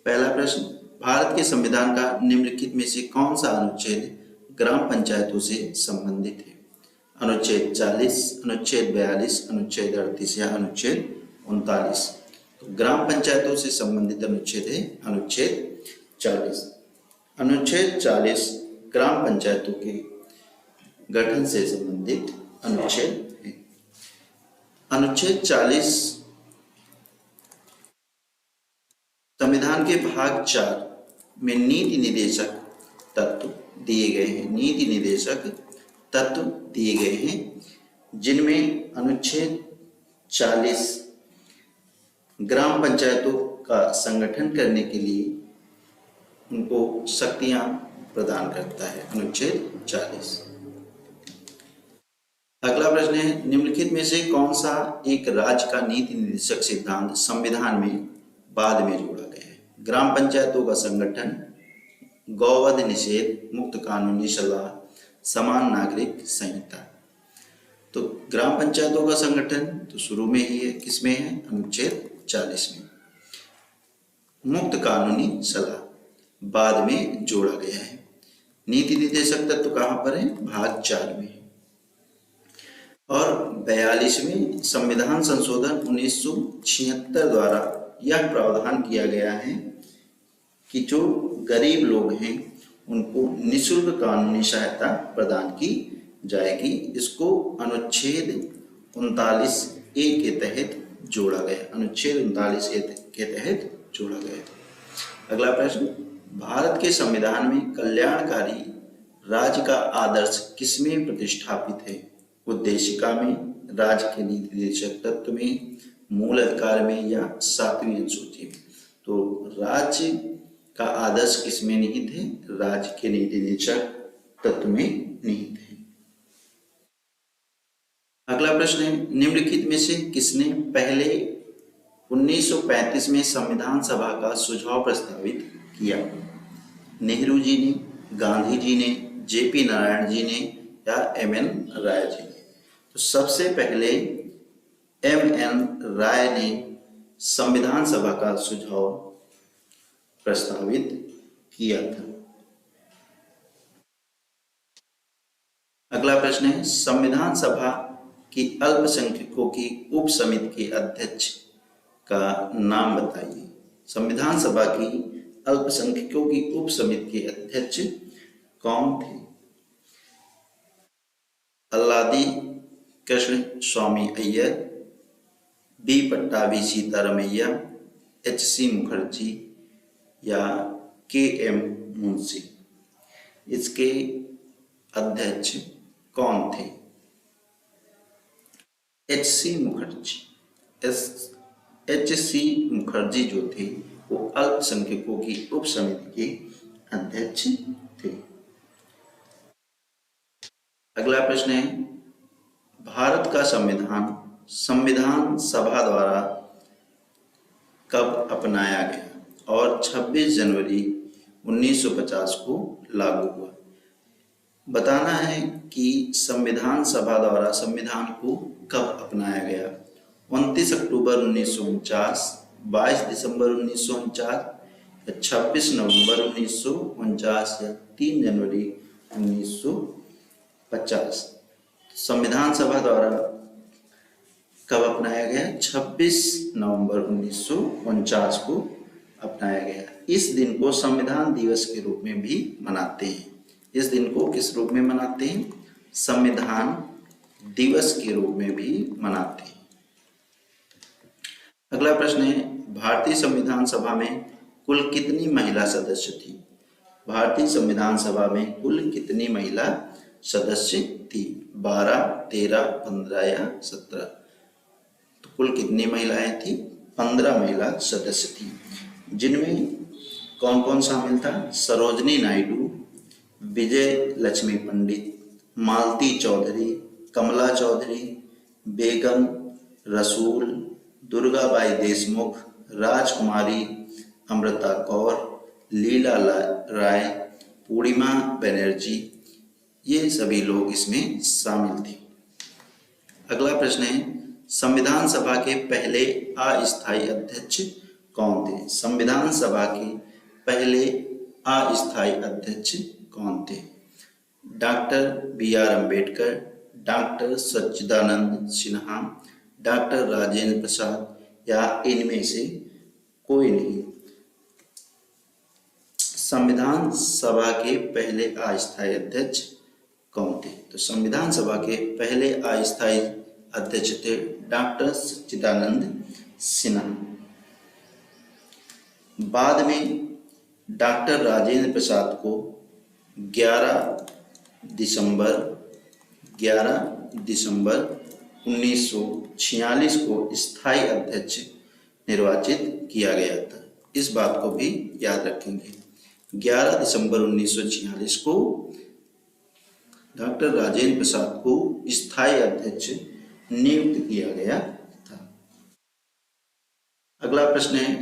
पहला प्रश्न, भारत के संविधान का निम्नलिखित में से कौन सा अनुच्छेद ग्राम पंचायतों से संबंधित है? अनुच्छेद 40, अनुच्छेद 42, अनुच्छेद 38 या अनुच्छेद 39। तो ग्राम पंचायतों से संबंधित अनुच्छेद है अनुच्छेद 40। अनुच्छेद 40 ग्राम पंचायतों के गठन से संबंधित अनुच्छेद है। अनुच्छेद 40 संविधान के भाग 4 में नीति निर्देशक तत्व दिए गए हैं। नीति निर्देशक तत्व दिए गए हैं, जिनमें अनुच्छेद 40 ग्राम पंचायतों का संगठन करने के लिए उनको शक्तियां प्रदान करता है। अनुच्छेद 40। अगला प्रश्न है, निम्नलिखित में से कौन सा एक राज्य का नीति निर्देशक सिद्धांत संविधान में बाद में जोड़ा गया है? ग्राम पंचायतों का संगठन, गौवध निषेध, मुक्त कानूनी सलाह, समान नागरिक संहिता। तो ग्राम पंचायतों का संगठन तो शुरू में ही है, किसमें है? अनुच्छेद 40 में। मुक्त कानूनी सलाह बाद में जोड़ा गया है। नीति निर्देशक तत्व कहां पर है? भाग 4 में। और 42वें संविधान संशोधन 1976 द्वारा यह प्रावधान किया गया है कि जो गरीब लोग हैं उनको निःशुल्क कानूनी सहायता प्रदान की जाएगी। इसको अनुच्छेद 39A के तहत जोड़ा गया। अनुच्छेद 39A के तहत जोड़ा गया। अगला प्रश्न, भारत के संविधान में कल्याणकारी राज्य का आदर्श किसमें प्रतिष्ठापित है? उद्देशिका में, राज्य के नीति निर्देशक तत्व में, मूल अधिकार में या 7वीं अनुसूची में? तो राज्य का आदर्श किसमें निहित है? राज्य के नीति निर्देशक तत्व में निहित है। अगला प्रश्न है, निम्नलिखित में से किसने पहले 1935 में संविधान सभा का सुझाव प्रस्तावित किया? नेहरू जी ने, गांधी जी ने, जेपी नारायण जी ने या एमएन राय जी ने? तो सबसे पहले एमएन राय ने संविधान सभा का सुझाव प्रस्तावित किया था। अगला प्रश्न है, संविधान सभा की अल्पसंख्यकों की उप समिति के अध्यक्ष का नाम बताइए। संविधान सभा की अल्पसंख्यकों की उप समिति के अध्यक्ष कौन थे? अल्लादी कृष्ण स्वामी अय्यर, बी पट्टाभी सीतारमैया, एच.सी. मुखर्जी या के.एम. मुंशी? इसके अध्यक्ष कौन थे? एच.सी. मुखर्जी। एच.सी. मुखर्जी जो थे वो अल्पसंख्यकों की उप समिति के अध्यक्ष थे। अगला प्रश्न है, भारत का संविधान सभा द्वारा कब अपनाया गया और 26 जनवरी 1950 को लागू हुआ? बताना है कि संविधान सभा द्वारा संविधान को कब अपनाया गया। 29 अक्टूबर 1949, 22 दिसंबर 1949, 26 नवंबर 1949 या 3 जनवरी 1950? संविधान सभा द्वारा कब अपनाया गया? 26 नवंबर 1949 को अपनाया गया। इस दिन को संविधान दिवस के रूप में भी मनाते हैं। इस दिन को किस रूप में मनाते हैं? संविधान दिवस के रूप में भी मनाते हैं। अगला प्रश्न है, भारतीय संविधान सभा में कुल कितनी महिला सदस्य थी? भारतीय संविधान सभा में कुल कितनी महिला सदस्य थी? 12, 13, 15 या 17? तो कुल कितनी महिलाएं थी? 15 महिला सदस्य थी, जिनमें कौन कौन शामिल था? सरोजनी नायडू, विजय लक्ष्मी पंडित, मालती चौधरी, कमला चौधरी, बेगम रसूल, दुर्गाबाई देशमुख, राजकुमारी अमृता कौर, लीला राय, पूर्णिमा बनर्जी, ये सभी लोग इसमें शामिल थे। अगला प्रश्न है, संविधान सभा के पहले अस्थायी अध्यक्ष कौन थे? संविधान सभा के पहले अस्थायी अध्यक्ष कौन थे? Doctor B R Ambedkar, doctor Sachchidanand Sinha, doctor Rajendra Prasad या इनमें से कोई नहीं। संविधान सभा के पहले अस्थायी अध्यक्ष कौन थे? तो संविधान सभा के पहले अस्थायी अध्यक्ष थे डॉक्टर सच्चिदानंद सिन्हा। बाद में डॉक्टर राजेंद्र प्रसाद को 11 दिसंबर 1946 को स्थायी अध्यक्ष निर्वाचित किया गया था। इस बात को भी याद रखेंगे। 11 दिसंबर 1946 को डॉक्टर राजेंद्र प्रसाद को स्थायी अध्यक्ष नियुक्त किया गया था। अगला प्रश्न है,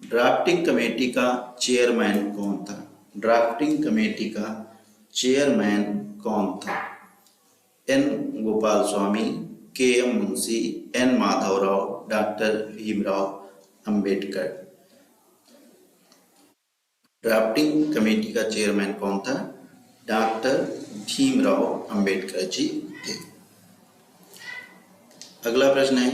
ड्राफ्टिंग कमेटी का चेयरमैन कौन था? ड्राफ्टिंग कमेटी का चेयरमैन कौन था? N Gopalaswami, K M Munshi, N Madhavrao, doctor Bhimrao Ambedkar. Drafting committee का चेयरमैन कौन था? डॉक्टर भीमराव अंबेडकर जी थे। अगला प्रश्न है,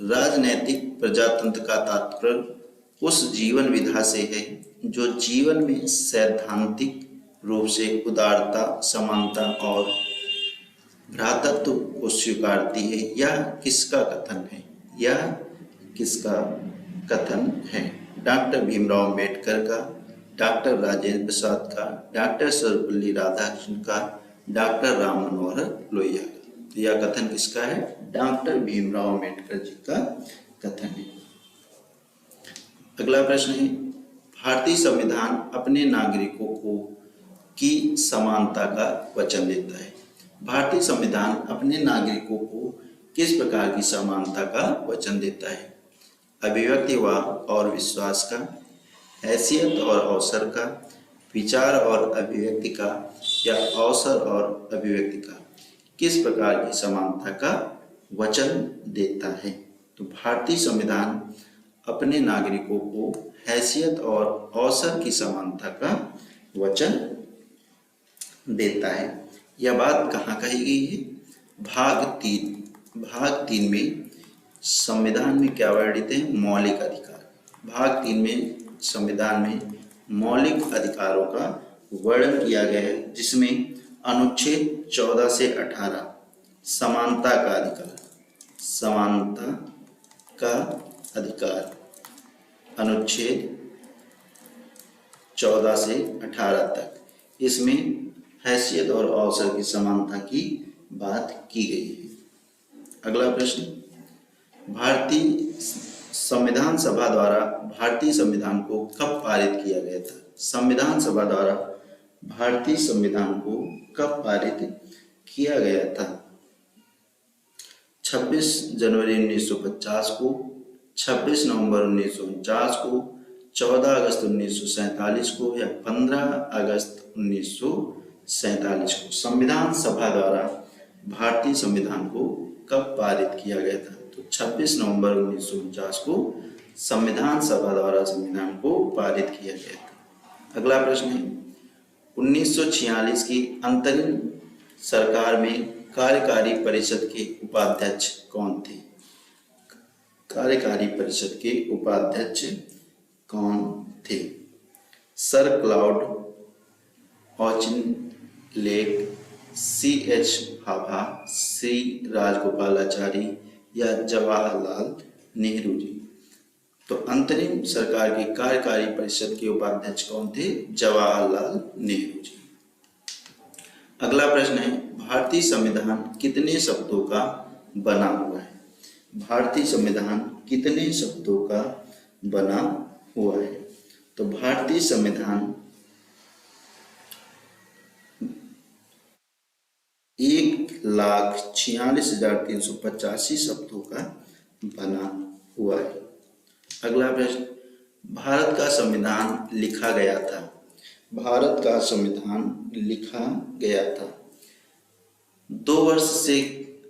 राजनैतिक प्रजातंत्र का तात्पर्य उस जीवन विधा से है जो जीवन में सैद्धांतिक रूप से उदारता, समानता और भ्रातृत्व को स्वीकारती है। यह किसका कथन है? यह किसका कथन है? डॉक्टर भीमराव अंबेडकर का, डॉक्टर राजेंद्र प्रसाद का, डॉक्टर सर्वपल्ली राधाकृष्णन का, डॉक्टर राम मनोहर लोहिया का। तो यह कथन किसका है? डॉक्टर भीमराव अंबेडकर जी का कथन है। अगला प्रश्न है, भारतीय संविधान अपने नागरिकों को की समानता का वचन देता है। भारतीय संविधान अपने नागरिकों को किस प्रकार की समानता का वचन देता है? अभिव्यक्ति और विश्वास का, हैसियत और अवसर का, विचार और अभिव्यक्ति का, या अवसर और अभिव्यक्ति का? किस प्रकार की समानता का वचन देता है? तो भारतीय संविधान अपने नागरिकों को हैसियत और अवसर की समानता का वचन देता है। यह बात कहाँ कही गई है? भाग 3 में संविधान में क्या वर्णित है? मौलिक अधिकार। भाग 3 में संविधान में मौलिक अधिकारों का वर्णन किया गया है, जिसमें अनुच्छेद 14 से 18 समानता का अधिकार, समानता का अधिकार, अनुच्छेद 14 से 18 तक, इसमें हैसियत और अवसर की समानता की बात की गई है। अगला प्रश्न, भारतीय संविधान सभा द्वारा भारतीय संविधान को कब पारित किया गया था? संविधान सभा द्वारा भारतीय संविधान को कब पारित किया गया था? 26 जनवरी 1950 को, 26 नवंबर 1949 को, 14 अगस्त 1947 को, या 15 अगस्त 1947 को? संविधान सभा द्वारा भारतीय संविधान को कब पारित किया गया था? तो 26 नवंबर 1949 को संविधान सभा द्वारा संविधान को पारित किया गया था। अगला प्रश्न है, 1946 की अंतरिम सरकार में कार्यकारी परिषद के उपाध्यक्ष कौन थे? कार्यकारी परिषद के उपाध्यक्ष कौन थे? Sir cloud Auchinleck, C.H. Bhabha, Shri Rajagopalachari, या जवाहरलाल नेहरू जी? तो अंतरिम सरकार की कार्यकारी परिषद के उपाध्यक्ष कौन थे? जवाहरलाल नेहरू जी। अगला प्रश्न है, भारतीय संविधान कितने शब्दों का बना हुआ है? भारतीय संविधान कितने शब्दों का बना हुआ है? तो भारतीय संविधान 1,46,385 शब्दों का बना हुआ है। अगला प्रश्न, भारत का संविधान लिखा गया था। भारत का संविधान लिखा गया था 2 वर्ष से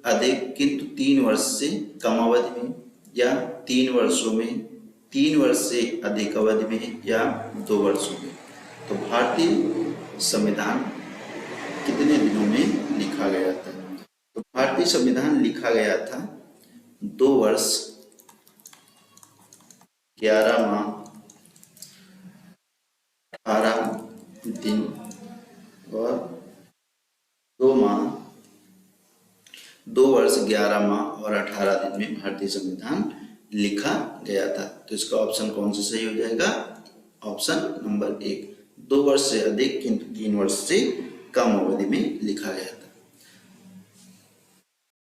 अधिक किंतु 3 वर्ष से कम अवधि में, या 3 वर्षों में 3 वर्ष से अधिक अवधि में या 2 वर्षों में। तो भारतीय संविधान कितने दिनों में लिखा गया था? तो भारतीय संविधान लिखा गया था 2 वर्ष 11 माह 18 दिन और 2 वर्ष 11 माह और 18 दिन में भारतीय संविधान लिखा गया था। तो इसका ऑप्शन कौन सा सही हो जाएगा? ऑप्शन नंबर 1, 2 वर्ष से अधिक किंतु 3 वर्ष से कम अवधि में लिखा गया था।